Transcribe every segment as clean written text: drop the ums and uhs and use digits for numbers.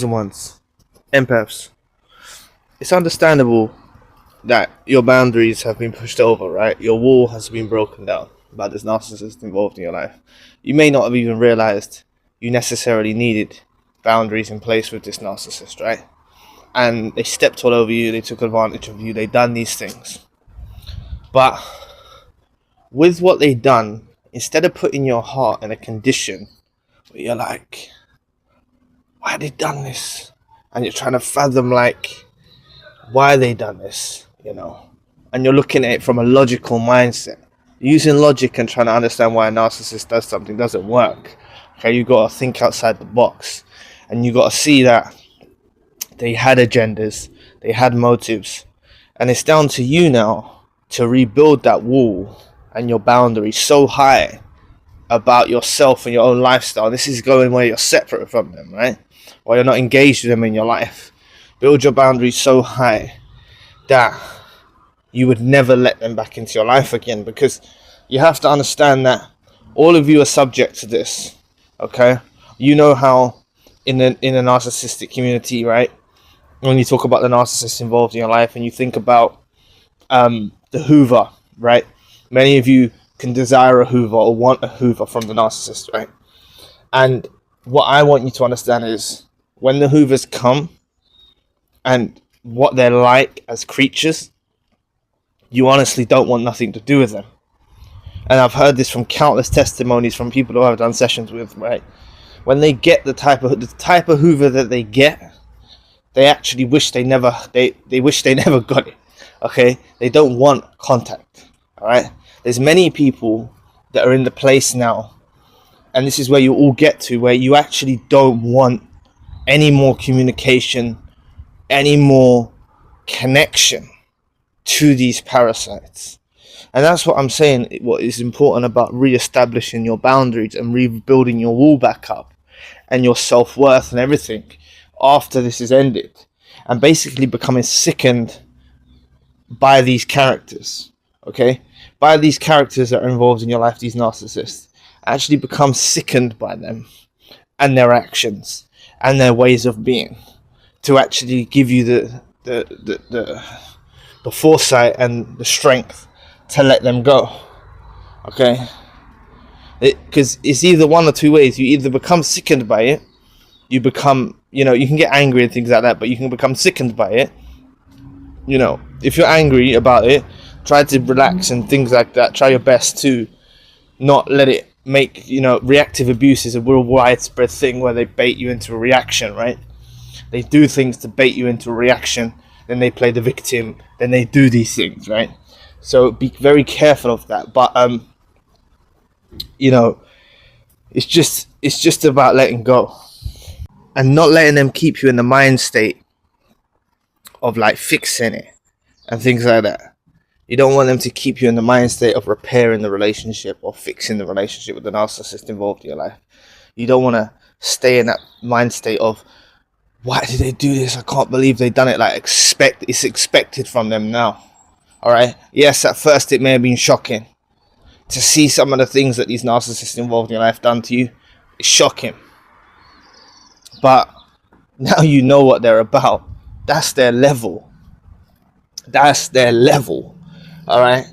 ones, empaths, it's understandable that your boundaries have been pushed over, right? Your wall has been broken down by this narcissist involved in your life. You may not have even realized you necessarily needed boundaries in place with this narcissist, right? And they stepped all over you, they took advantage of you, they done these things. But with what they done, instead of putting your heart in a condition where you're like, why they done this? And you're trying to fathom like why they done this, and you're looking at it from a logical mindset. Using logic and trying to understand why a narcissist does something doesn't work. Okay, you got to think outside the box, and you got to see that they had agendas, they had motives, and it's down to you now to rebuild that wall and your boundary so high about yourself and your own lifestyle. This is going where you're separate from them, right? Or you're not engaged with them in your life. Build your boundaries so high that you would never let them back into your life again, because you have to understand that all of you are subject to this. Okay, you know how in a narcissistic community, right, when you talk about the narcissist involved in your life and you think about the Hoover, right, many of you can desire a Hoover or want a Hoover from the narcissist, right? And what I want you to understand is when the Hoovers come and what they're like as creatures, you honestly don't want nothing to do with them. And I've heard this from countless testimonies from people who I've done sessions with, right? When they get the type of Hoover that they get, they actually wish they never got it. Okay? They don't want contact. Alright? There's many people that are in the place now, and this is where you all get to, where you actually don't want any more communication, any more connection to these parasites. And that's what I'm saying, what is important about re-establishing your boundaries and rebuilding your wall back up and your self-worth and everything after this is ended, and basically becoming sickened by these characters, okay? By these characters that are involved in your life, these narcissists. Actually become sickened by them and their actions and their ways of being, to actually give you the foresight and the strength to let them go. Okay, because it's either one or two ways. You either become sickened by it, you become, you can get angry and things like that, but you can become sickened by it. If you're angry about it, try to relax and things like that. Try your best to not let it make, reactive abuse is a real widespread thing where they bait you into a reaction, right? They do things to bait you into a reaction, then they play the victim, then they do these things, right? So be very careful of that. But it's just about letting go and not letting them keep you in the mind state of like fixing it and things like that. You don't want them to keep you in the mind state of repairing the relationship or fixing the relationship with the narcissist involved in your life. You don't want to stay in that mind state of, why did they do this? I can't believe they done it. Like, it's expected from them now. All right. Yes, at first it may have been shocking to see some of the things that these narcissists involved in your life done to you. It's shocking. But now you know what they're about. That's their level. That's their level. All right.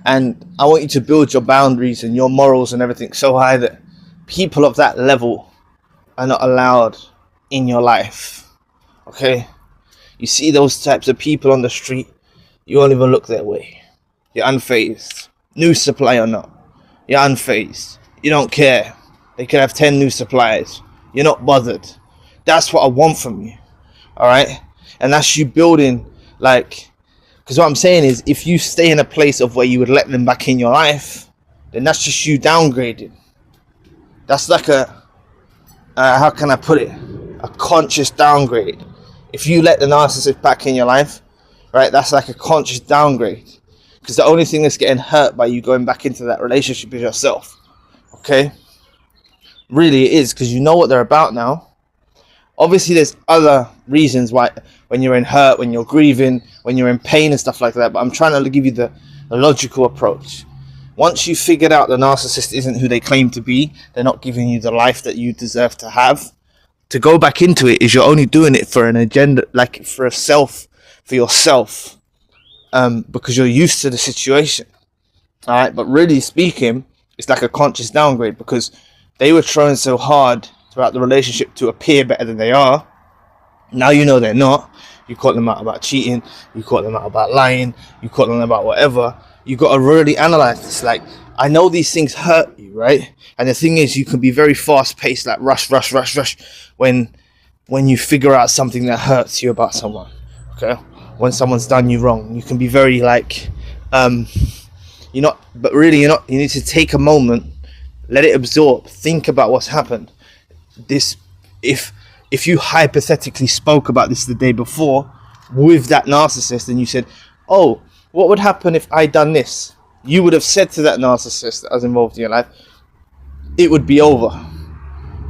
And I want you to build your boundaries and your morals and everything so high that people of that level are not allowed in your life. Okay? You see those types of people on the street, you won't even look their way. You're unfazed. New supply or not, you're unfazed. You don't care. They could have 10 new suppliers. You're not bothered. That's what I want from you. Alright? And that's you building, like, because what I'm saying is, if you stay in a place of where you would let them back in your life, then that's just you downgrading. That's like a how can I put it? A conscious downgrade. If you let the narcissist back in your life, right, that's like a conscious downgrade. Because the only thing that's getting hurt by you going back into that relationship is yourself. Okay? Really it is, because you know what they're about now. Obviously there's other reasons why, when you're in hurt, when you're grieving, when you're in pain and stuff like that, but I'm trying to give you the logical approach. Once you figured out the narcissist isn't who they claim to be, they're not giving you the life that you deserve to have, to go back into it is you're only doing it for an agenda, like for yourself, because you're used to the situation. All right, but really speaking, it's like a conscious downgrade, because they were trying so hard throughout the relationship to appear better than they are. Now you know they're not. You caught them out about cheating. You caught them out about lying. You caught them about whatever. You got to really analyze this. Like, I know these things hurt you, right? And the thing is, you can be very fast paced, like rush, when you figure out something that hurts you about someone. Okay, when someone's done you wrong, you can be very like, you're not. But really, you're not. You need to take a moment, let it absorb, think about what's happened. This, if you hypothetically spoke about this the day before with that narcissist, and you said, oh, what would happen if I done this? You would have said to that narcissist that was involved in your life, it would be over,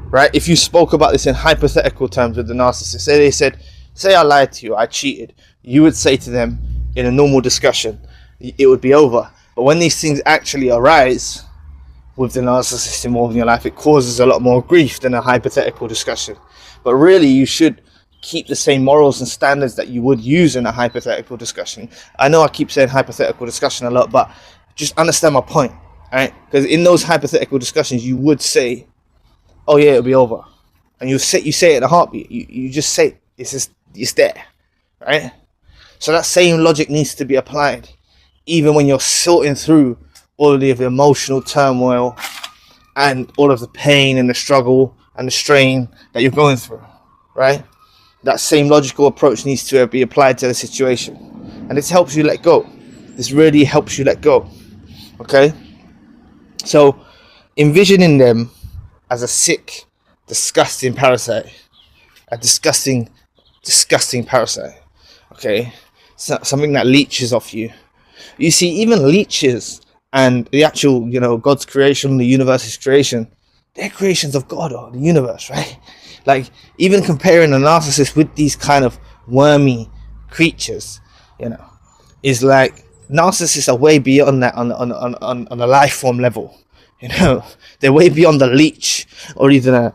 right? If you spoke about this in hypothetical terms with the narcissist, say I lied to you, I cheated, you would say to them in a normal discussion, it would be over. But when these things actually arise with the narcissist involved in your life, it causes a lot more grief than a hypothetical discussion. But really, you should keep the same morals and standards that you would use in a hypothetical discussion. I know I keep saying hypothetical discussion a lot, but just understand my point, right? Because in those hypothetical discussions, you would say, oh yeah, it'll be over. And you say it in a heartbeat. You just say it. It's there, right? So that same logic needs to be applied, even when you're sorting through all of the emotional turmoil and all of the pain and the struggle and the strain that you're going through, right? That same logical approach needs to be applied to the situation. And this helps you let go. This really helps you let go. Okay? So, envisioning them as a sick, disgusting parasite. A disgusting parasite. Okay? Something that leeches off you. You see, even leeches and the actual, God's creation, the universe's creation, they're creations of God or the universe, right? Like, even comparing a narcissist with these kind of wormy creatures, is like, narcissists are way beyond that on a life form level. They're way beyond the leech, or even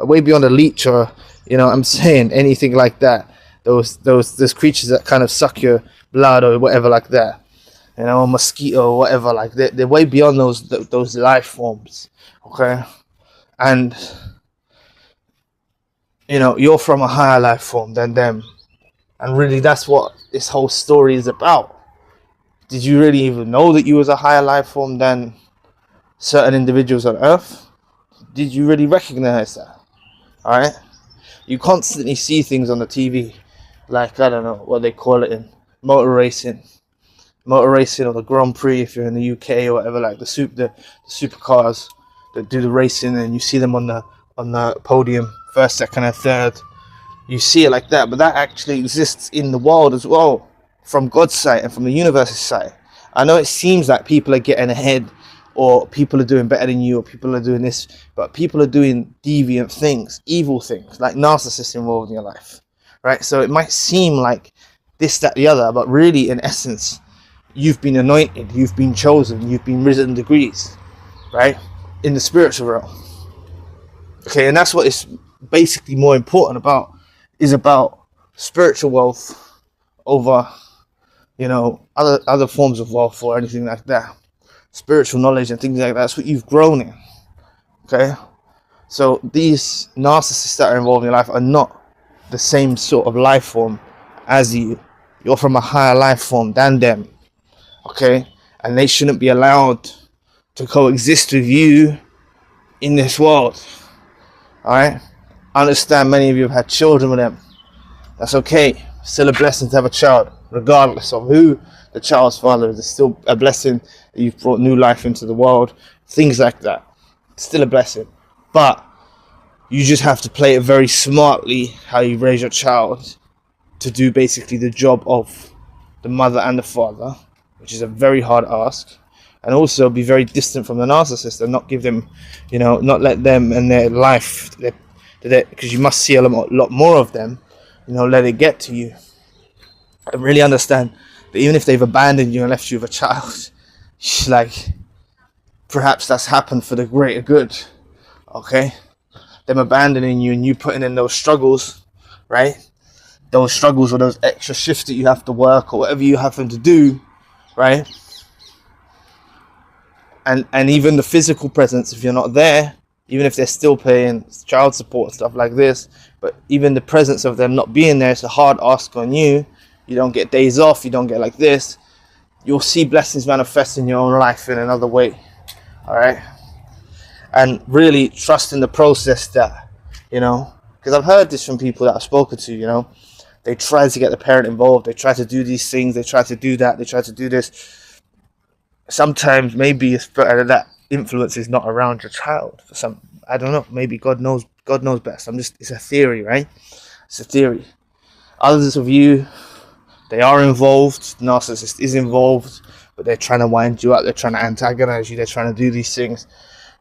way beyond a leech, or I'm saying anything like that. Those creatures that kind of suck your blood or whatever like that, a mosquito or whatever, like they're way beyond those life forms. Okay, and you're from a higher life form than them, and really that's what this whole story is about. Did you really even know that you was a higher life form than certain individuals on Earth? Did you really recognize that? All right, you constantly see things on the TV, like, I don't know what they call it in motor racing or the Grand Prix if you're in the UK or whatever, like the supercars that do the racing, and you see them on the podium, first, second and third. You see it like that, but that actually exists in the world as well, from God's side and from the universe's side. I know it seems like people are getting ahead, or people are doing better than you, or people are doing this, but people are doing deviant things, evil things, like narcissists involved in your life, right? So it might seem like this, that, the other, but really, in essence, you've been anointed, you've been chosen, you've been risen degrees, right? In the spiritual realm. Okay, and that's what it's basically more important about, is about spiritual wealth over, other forms of wealth or anything like that. Spiritual knowledge and things like that. That's what you've grown in. Okay? So these narcissists that are involved in your life are not the same sort of life form as you. You're from a higher life form than them. Okay? And they shouldn't be allowed to coexist with you in this world. Alright? I understand many of you have had children with them. That's okay. Still a blessing to have a child, regardless of who the child's father is. It's still a blessing that you've brought new life into the world. Things like that. It's still a blessing. But you just have to play it very smartly how you raise your child to do basically the job of the mother and the father, which is a very hard ask. And also be very distant from the narcissist and not give them, not let them and their life, because you must see a lot more of them, let it get to you. And really understand that even if they've abandoned you and left you with a child, like, perhaps that's happened for the greater good. Okay? them abandoning you and you putting in those struggles, right? Those struggles or those extra shifts that you have to work or whatever you happen to do, right? And even the physical presence, if you're not there, even if they're still paying child support and stuff like this, but even the presence of them not being there, it's a hard ask on you. You don't get days off, you don't get like this. You'll see blessings manifest in your own life in another way. All right. And really trust in the process that, because I've heard this from people that I've spoken to, they try to get the parent involved. They try to do these things. They try to do that. They try to do this. Sometimes maybe it's better that influence is not around your child. For some, I don't know. Maybe God knows best. It's a theory, right? It's a theory. Others of you, they are involved. Narcissist is involved, but they're trying to wind you up. They're trying to antagonize you. They're trying to do these things.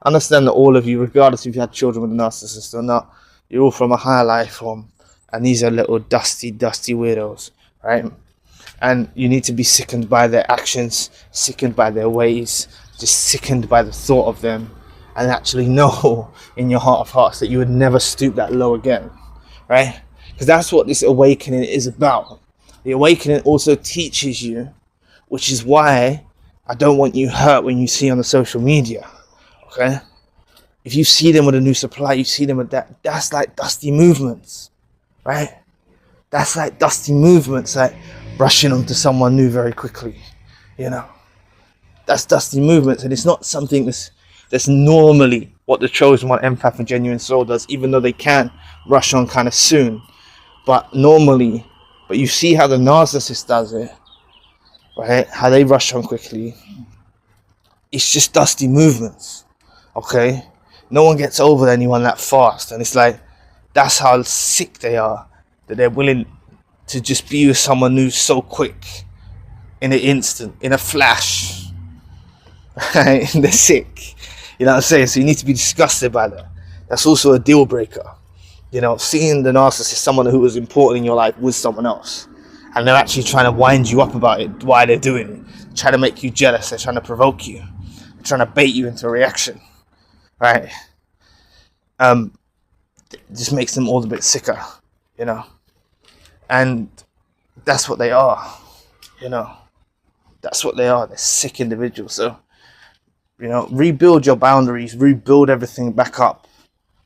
Understand that all of you, regardless if you had children with a narcissist or not, you're all from a higher life form, and these are little dusty weirdos, right? And you need to be sickened by their actions, sickened by their ways, just sickened by the thought of them, and actually know in your heart of hearts that you would never stoop that low again, right? Because that's what this awakening is about. The awakening also teaches you, which is why I don't want you hurt when you see on the social media, okay? If you see them with a new supply, you see them with that's like dusty movements, right? That's like dusty movements, like rushing onto someone new very quickly, That's dusty movements, and it's not something that's normally what the chosen one, empath and genuine soul does, even though they can rush on kind of soon. But you see how the narcissist does it, right? How they rush on quickly. It's just dusty movements, okay? No one gets over anyone that fast, and it's like, that's how sick they are, that they're willing to just be with someone new so quick, in an instant, in a flash, right? They're sick, you know what I'm saying? So you need to be disgusted by that. That's also a deal breaker. Seeing the narcissist, someone who was important in your life, with someone else, and they're actually trying to wind you up about it while they're doing it, trying to make you jealous, they're trying to provoke you, they're trying to bait you into a reaction, right? It just makes them all a bit sicker, and that's what they are, that's what they are. They're sick individuals. So, rebuild your boundaries, rebuild everything back up.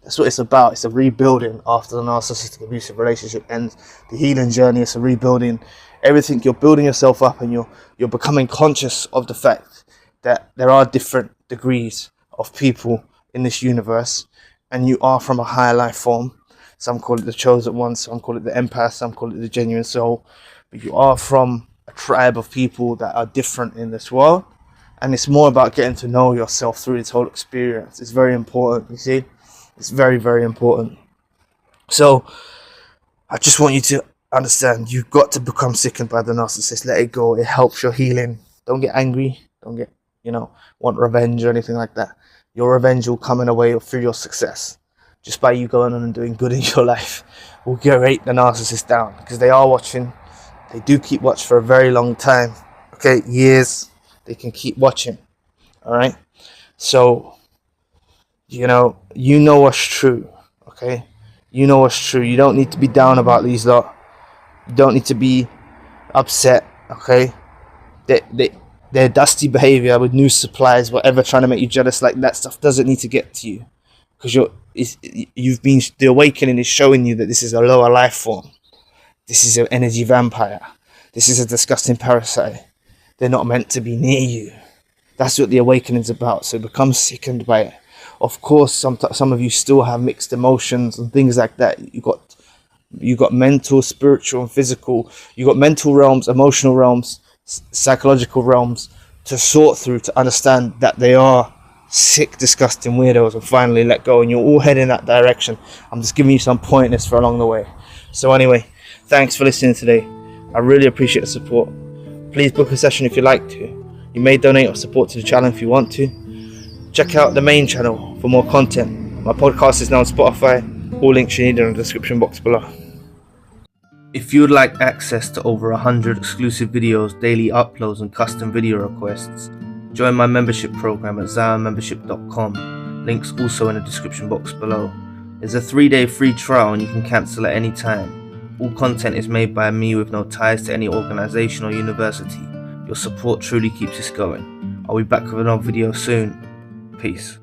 That's what it's about. It's a rebuilding after the narcissistic abusive relationship ends. The healing journey is a rebuilding. Everything, you're building yourself up, and you're becoming conscious of the fact that there are different degrees of people in this universe, and you are from a higher life form. Some call it the chosen one, some call it the empath, some call it the genuine soul. But you are from a tribe of people that are different in this world. And it's more about getting to know yourself through this whole experience. It's very important, you see? It's very, very important. So, I just want you to understand, you've got to become sickened by the narcissist. Let it go. It helps your healing. Don't get angry. Don't get, want revenge or anything like that. Your revenge will come in a way through your success. Just by you going on and doing good in your life will rate the narcissist down, because they are watching. They do keep watch for a very long time. Okay, years. They can keep watching. All right. So, you know what's true. Okay, you know what's true. You don't need to be down about these lot. You don't need to be upset. Okay, their dusty behavior with new supplies, whatever, trying to make you jealous, like that stuff doesn't need to get to you, because the awakening is showing you that this is a lower life form. This is an energy vampire. This is a disgusting parasite. They're not meant to be near you. That's what the awakening is about. So become sickened by it. Of course, some of you still have mixed emotions and things like that. You got mental, spiritual, and physical. You got mental realms, emotional realms, psychological realms to sort through, to understand that they are sick, disgusting weirdos, and finally let go. And you're all heading in that direction. I'm just giving you some pointers for along the way. So anyway, thanks for listening today. I really appreciate the support. Please book a session if you'd like to. You may donate or support to the channel if you want to. Check out the main channel for more content. My podcast is now on Spotify. All links you need are in the description box below. If you would like access to over 100 exclusive videos, daily uploads, and custom video requests, join my membership program at zionmembership.com. Links also in the description box below. There's a 3-day free trial and you can cancel at any time. All content is made by me with no ties to any organisation or university. Your support truly keeps us going. I'll be back with another video soon. Peace.